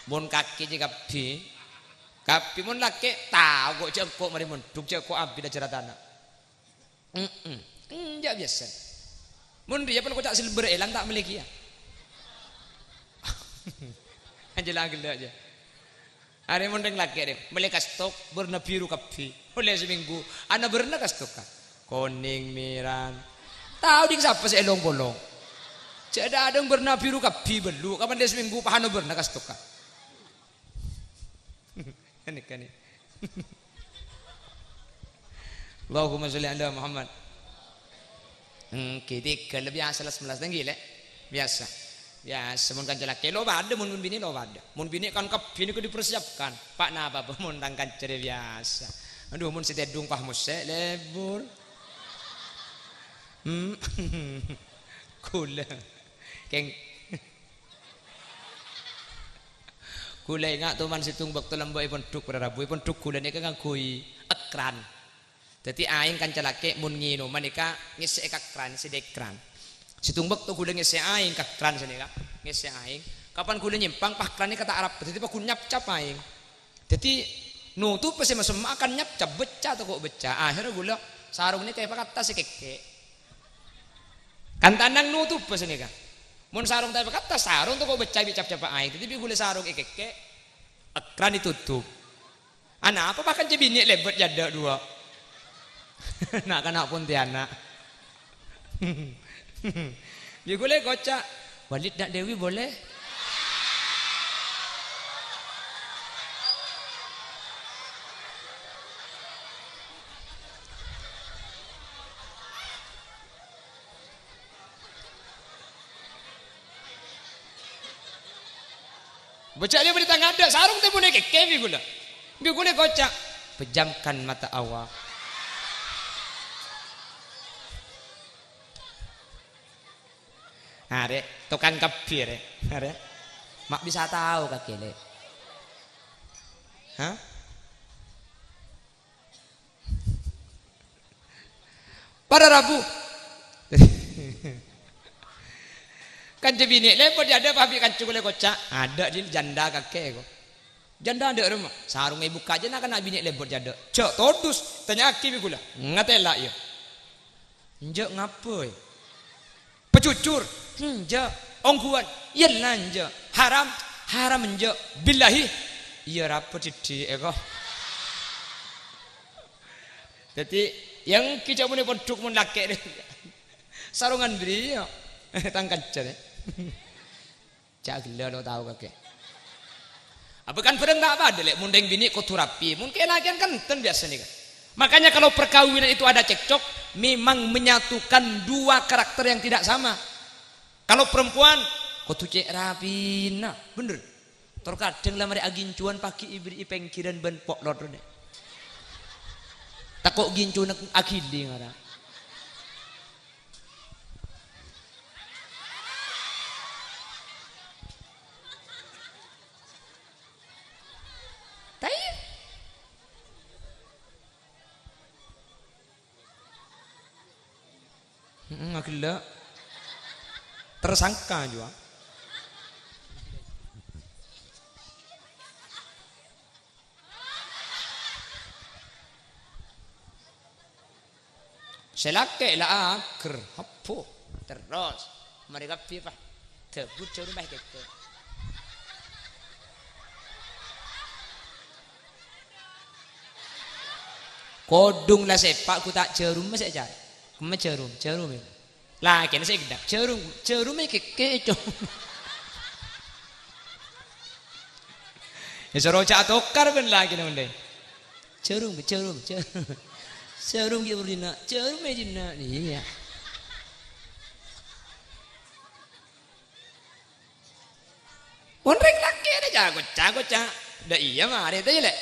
mun kaki je kapi mun laki tahu kok cek kok mari menduk cek kok abi dah ceratana enggak biasa mun dia pun kok tak silber elang tak miliki ya Anjela aja. Hari mendeng lagi deh. Mereka stok berna biru kapi. Oleh seminggu. Anak berna stok kan. Kuning miran, Tahu ding siapa si elong bolong. Cek ada yang berna biru kapi belu. Kapan dia seminggu pahano berna kastuka. Ini kan ini. Allahumma sholli ala Muhammad. Kita biasa lah 11 tinggi le. Biasa. Biasa mun kan jelake lo ada mun bini lo ada. Mun bini kan kapi ini ku dipersiapkan. Pak napa mun tangkan cere biasa. Aduh mun setedung pahmus lebur. Kula. Keng kula ingat tuman situng waktu lembo ipon duk pada rabu ipon duk kula nika ngakui ekran. Jadi aing kan celake mun ngino manika ngisi ekran si dekran. Situng waktu kula ngisi aing kakran senika ngisi aing. Kapan kula nyimpang pah kran kata Arab. Jadi pak kunyap cap aing. Jadi nutup pasti masuk makan nyap cap beca atau kok beca. Akhirnya gula sarung ini kayak kata si keke. Kan tandang nutup pasti nika. Mun sarung tapi kata sarung tuh kok becai bicap capa aing. Tapi gule sarung ikeke ekran ditutup. Anak apa bahkan cebini lebat jada dua. Nak kena pun tiana. Dia gule kocak. Walid nak Dewi boleh? Bocah dia beri tangga ada sarung teh boleh keke gula. Gula kocak. Pejamkan mata awak. Are tukang kepir are. Mak bisa tahu kaki le. Hah? Pada Rabu. Kan jadi bini lepot ada papi kan cukule kocak ada di janda kakek kok janda ada rumah sarung ibu kaje nak kena bini lepot jada cok todus tanya aki gula ngatela ya njok ngapoy pecucur njok ongkuan iya lanjok haram njok billahi iya rapot citi eko jadi yang kita punya produk mun laki sarungan beri ya tangkat cere cak gila lo tahu kakek apa kan pedang tak ada lek mundeng bini kotor rapi mungkin lagian kan ten biasa nih kan makanya kalau perkawinan itu ada cekcok memang menyatukan dua karakter yang tidak sama kalau perempuan kotor cek rapi nah bener terkadang lah mereka gincuan pakai ibri pengkiran ben pok lor deh takut gincuan akili ngara gila tersangka juga selake lah akhir hapo terus mereka pipa tebut curi bah gitu kodung lah sepak ku tak jarum masih jar kema jarum lah kena saya gedak jarum keke cong ya suruh cak tokar ben lagi nonde jarum dia berdina jarum jina iya onrek laki ada jago cak dah iya mah ada tadi lek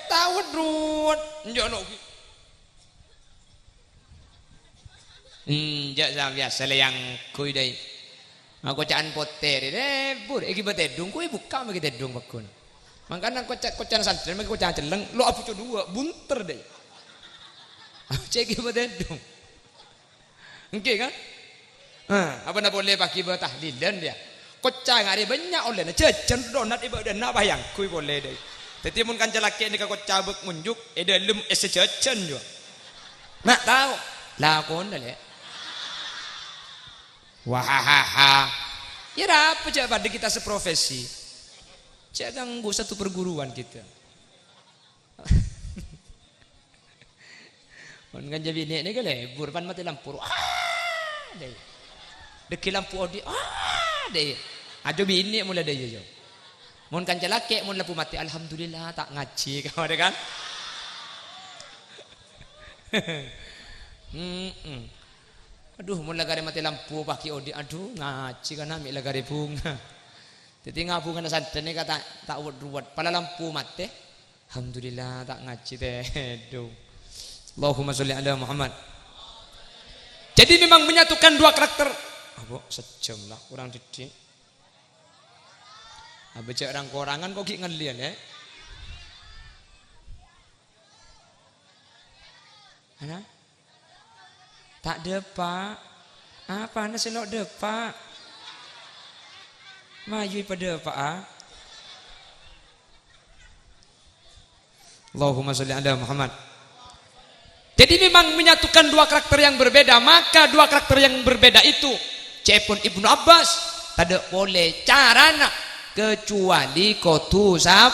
tahu ruwet jono jak biasa yang kui dai aku caan poter bur iki betedung kui buka bagi tedung bakun makanya kocan santri bagi kocan celeng lo apa dua bunter deh cek betedung oke kan apa nak boleh pakai bertahlilan dia kocan ada banyak oleh jajan donat ibadah nak bayang kui boleh deh jadi mun kan celake ni kocak bek munjuk dalam jajan juga nak tahu lakon dah le wahahaha ya apa coba pada kita seprofesi jangan ganggu satu perguruan kita Mun kan jadi ini ke lebur pan mati lampu. Deh. Deki lampu odi. Deh. Ajo bini mulai deh yo. Mun kan celake mun lampu mati alhamdulillah tak ngaji kau ada kan. Aduh mun lagare mati lampu pakai odi aduh ngaji kan ambil lagare bunga. Jadi ngapu kena santen kata tak ruwet pala lampu mati. Alhamdulillah tak ngaji deh. Aduh. Allahumma sholli ala Muhammad. Jadi memang menyatukan dua karakter. Apa sejam lah kurang didik. Baca orang korangan kok gak ngelian ya. Mana? Tak depak. Apa anda selok depak? Maju pada depak ah. Allahumma sholli ala Muhammad. Jadi memang menyatukan dua karakter yang berbeda, maka dua karakter yang berbeda itu cepun Ibnu Abbas tidak boleh carana kecuali kotu sabar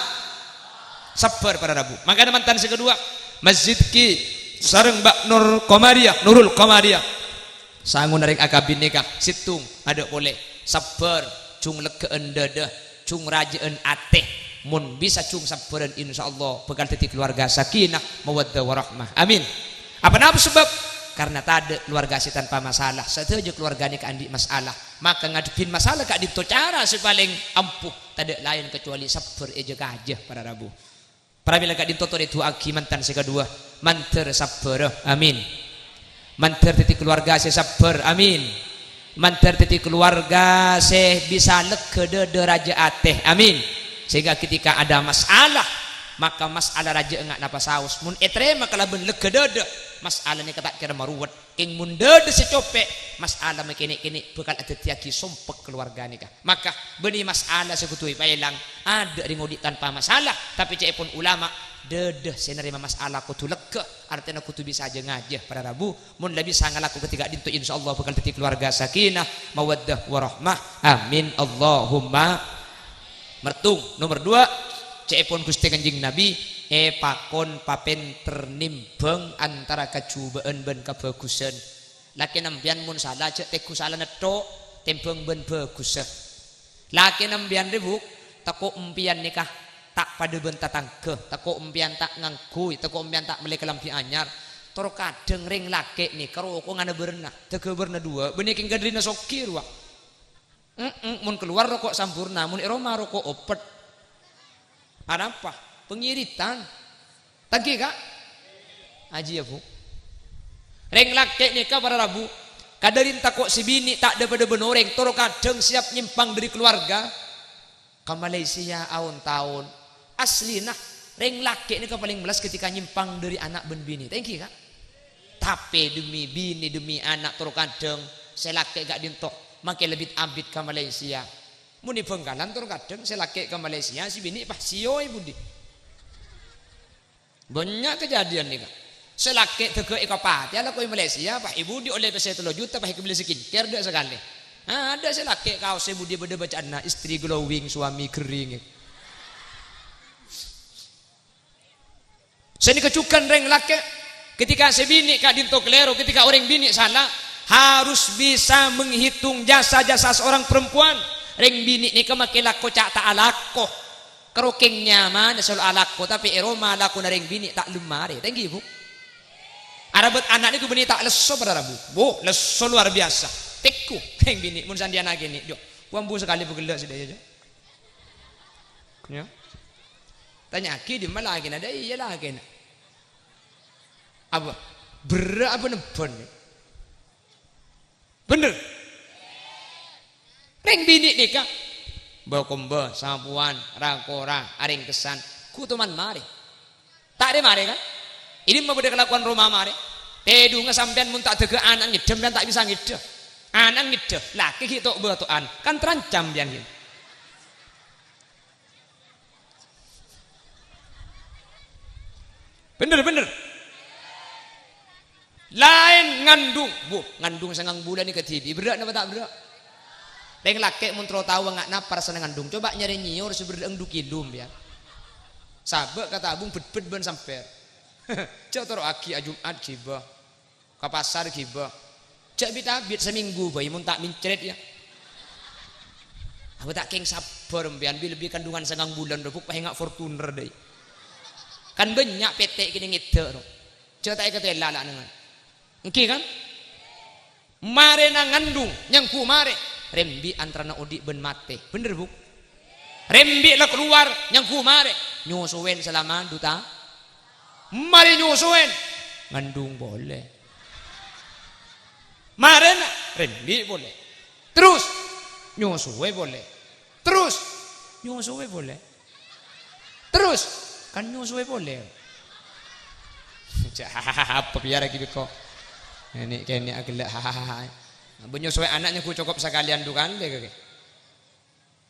pada Rabu. Maka mantan kedua Masjid Ki sareng Mbak Nurul Komariah sangun narik akabin nikah situng ada boleh sabar cung legeen dadah cung rajeen ateh mun bisa cung sabaran insyaallah bekal titi keluarga sakinah mawaddah warahmah amin. Apa sebab? Karena tadi keluarga si tanpa masalah. Saja keluarga ni keandi masalah. Maka ngadepin masalah kak dito cara sepaling ampuh. Tadi lain kecuali sabar eja gajah para Rabu. Para bila kak dito itu agi mantan si kedua. Manter sabar. Amin. Manter titi keluarga si sabar. Amin. Manter titi keluarga si bisa lega raja ateh. Amin. Sehingga ketika ada masalah maka masalah raja enggak napa saus mun etre maka laben lega dada masalah ni kata kira maruwet king mun dada secopek masalah kini bekal ada tiaki sompek keluarga nikah maka beni masalah sekutui pailang ada ringodi tanpa masalah tapi cek pun ulama dada senerima masalah kutu lega artinya kutu bisa aja ngajah pada Rabu mun lebih bisa ngalaku ketika dintu insyaallah bekal titik keluarga sakinah mawaddah warahmah amin Allahumma mertung nomor 2 cepon Gusti Kanjeng Nabi pakon papen ternimbang antara kacubaan ben kebagusan laki nambian mun salah cek teku salah netok tembang ben bagus laki nambian rebuk tako umpian nikah tak pada ben tatangke tako umpian tak ngangkui tako umpian tak melek lampi anyar toro kadeng ring laki nih karo kok ngana berenah tege berna dua beneking gadrina sokir wa mun keluar rokok sampurna mun eroma rokok opet ada apa? Pengiritan. Tagi kak? Haji ya bu. Reng laki nikah para Rabu. Kadarin takok si bini tak ada pada benoreng. Toro kadang siap nyimpang dari keluarga. Ke Malaysia tahun. Asli nah. Reng laki nikah paling belas ketika nyimpang dari anak ben bini. Thank you kak. Tapi demi bini demi anak toro kadang. Saya laki gak dintok. Makin lebih abid ke Malaysia. Muni Bengkalan tur kadang saya laki ke Malaysia si bini pas sioi budi banyak kejadian nih kak saya laki tege ekapati ala koi Malaysia pak ibu di oleh pesai 3 juta pak kebeli skincare dia sekali ada saya laki kau saya budi beda baca anak istri glowing suami kering saya dikecukan reng laki ketika saya bini kak dinto kelero ketika orang bini salah harus bisa menghitung jasa-jasa seorang perempuan ring bini ni kemakilak ko cak tak alako keroking nyaman selalu alako tapi eroma alako na ring bini tak lumari thank you bu arabet anak ni ku bini tak leso pada Rabu bu leso luar biasa teku ring bini mun sandiana gini jo wambu sekali begelak sudah jo ya tanya ki di mana lagi ada iya lagi apa berapa nebon bener ring bini nikah bakomba sapuan rangkora aring kesan kutuman mari tak ada mari kan ini mau beda kelakuan rumah mari pedunga sampean mun tak dege anak ngidem dan tak bisa ngidem anak ngidem laki kita batuan kan terancam bian ini bener lain ngandung sangang bulan ni ke TV berat apa tak berat Reng laki muntro tahu nggak napar seneng ngandung coba nyari nyiur seberang dukidum ya sabek kata abung bet ben sampai Cak toro agi Jumat gibah. Ke pasar gibah. Cak bitabit seminggu bayi mun tak mincret ya. Aku tak keng sabar mbian lebih kandungan 9 bulan rupuk pahengak Fortuner deui. Kan banyak PT kini ngidek. Cak tak ketela lah nengan. Engki kan? Mare nang ngandung yang ku mare rembi antarana udi ben mate. Bener bu? Rembi lah keluar yang ku mare nyusuin selama duta. Mare nyusuin ngandung boleh. Mare na rembi boleh. Terus nyusuwe boleh. Terus nyusuwe boleh. Terus kan nyusuwe boleh. Apa biar gitu kok. Ini kayaknya agak hahaha. Menyusui anaknya ku cukup sekalian dukan deh.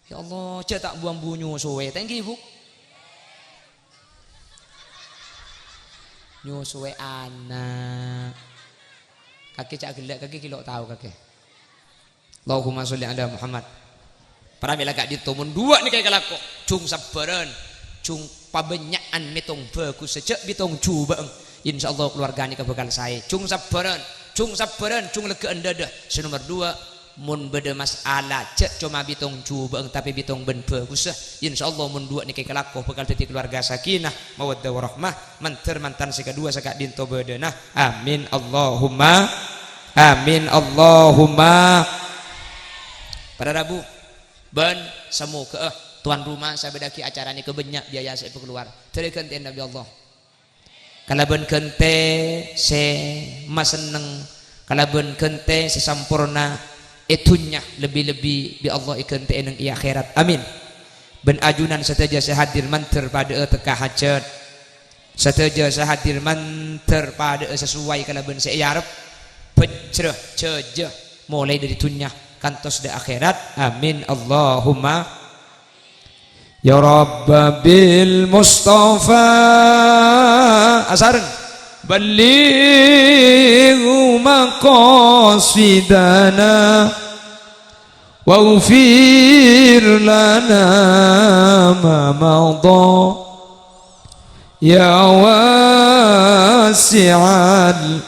Ya Allah, cak tak buang bunyu nyusui. Thank you, Bu. Nyusui anak. Kaki cak gelak, kaki kilo tahu kaki. Allahumma sholli ala Muhammad. Para bila gak ditumun dua nih kayak kelako. Cung sabaran, cung pabenyaan metong bagus sejak bitong coba. Insyaallah keluarga ini kebekal saya. Cung sabaran, cung legaan dadah. Nomor 2, mun beda masalah cek cuma bitong coba tapi bitong ben bagus. Insyaallah mun dua nih kayak kelako bekal titi keluarga sakinah, mawaddah warahmah, mantan si kedua sakak dinto bedana. Amin Allahumma. Amin Allahumma. Pada Rabu ben semoga tuan rumah saya bedaki acara ini kebenyak biaya saya keluar. Terikan Nabi Allah. Kalau ben kente se maseneng, kalau ben kente se sampurna etunya lebih-lebih bi Allah ikente eneng i akhirat. Amin. Ben ajunan sateja sehadir manter pada teka hajat. Sateja sehadir manter pada sesuai kalau ben se yarep pecreh ceje mulai dari dunya kantos di akhirat. Amin Allahumma. Ya Rabb bil Mustafa asareng balligh maqasidana waghfir lana ma madha ya wasi'al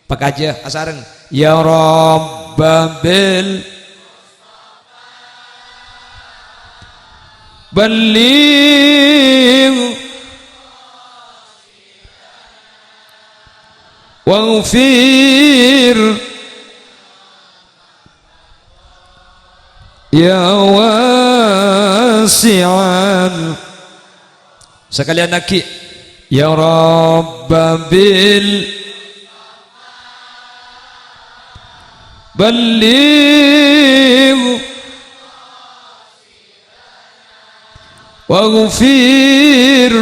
pakaja asareng ya Rabb bil balligh waghfir ya wasi'an sekalian lagi ya Rabb bil balligh waghfir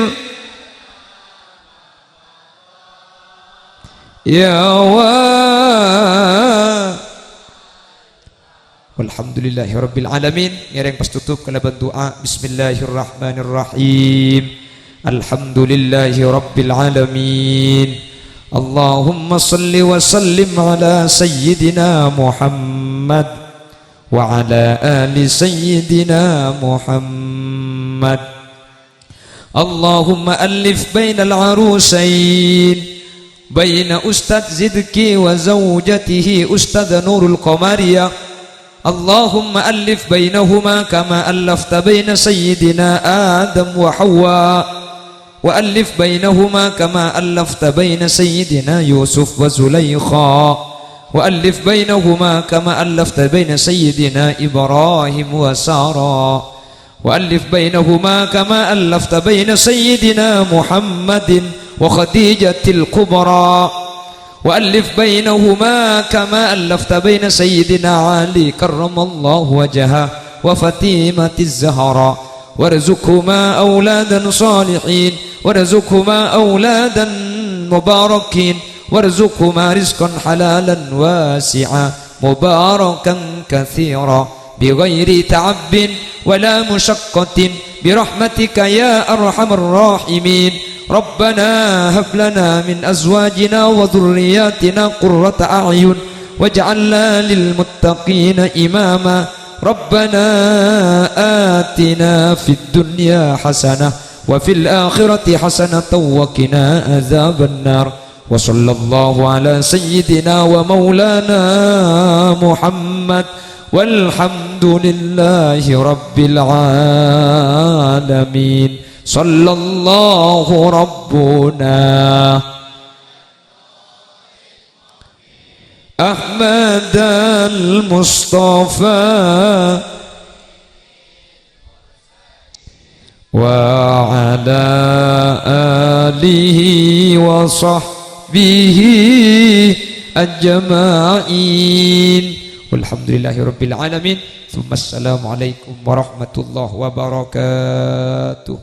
ya walhamdulillahi rabbil alamin. Ngereng pas tutup kena doa. Bismillahirrahmanirrahim. Alhamdulillahi rabbil alamin. Allahumma salli wa sallim ala sayyidina Muhammad wa ala ali sayyidina Muhammad. Allahumma alif bainal arusain baina Ustadz Zidki wa zawjatihi Ustadz Nurul Qamariya. Allahumma alif bainahuma kama allafta baina sayyidina Adam wa Hawa wa alif bainahuma kama allafta baina sayyidina Yusuf wa Zulaykha وألف بينهما كما ألفت بين سيدنا إبراهيم وسارة وألف بينهما كما ألفت بين سيدنا محمد وخديجة الكبرى وألف بينهما كما ألفت بين سيدنا علي كرم الله وجهه وفاطمة الزهراء وارزقهما أولادا صالحين وارزقهما أولادا مباركين وارزقهما رزقا حلالا واسعا مباركا كثيرا بغير تعب ولا مشقة برحمتك يا أرحم الراحمين. ربنا هب لنا من أزواجنا وذرياتنا قرة أعين واجعلنا للمتقين إماما. ربنا آتنا في الدنيا حسنة وفي الآخرة حسنة وقنا عذاب النار وصلى الله على سيدنا ومولانا محمد والحمد لله رب العالمين صلى الله ربنا أحمد المصطفى وعلى آله وصحبه أجمعين والحمد لله رب العالمين ثم السلام عليكم ورحمة الله وبركاته.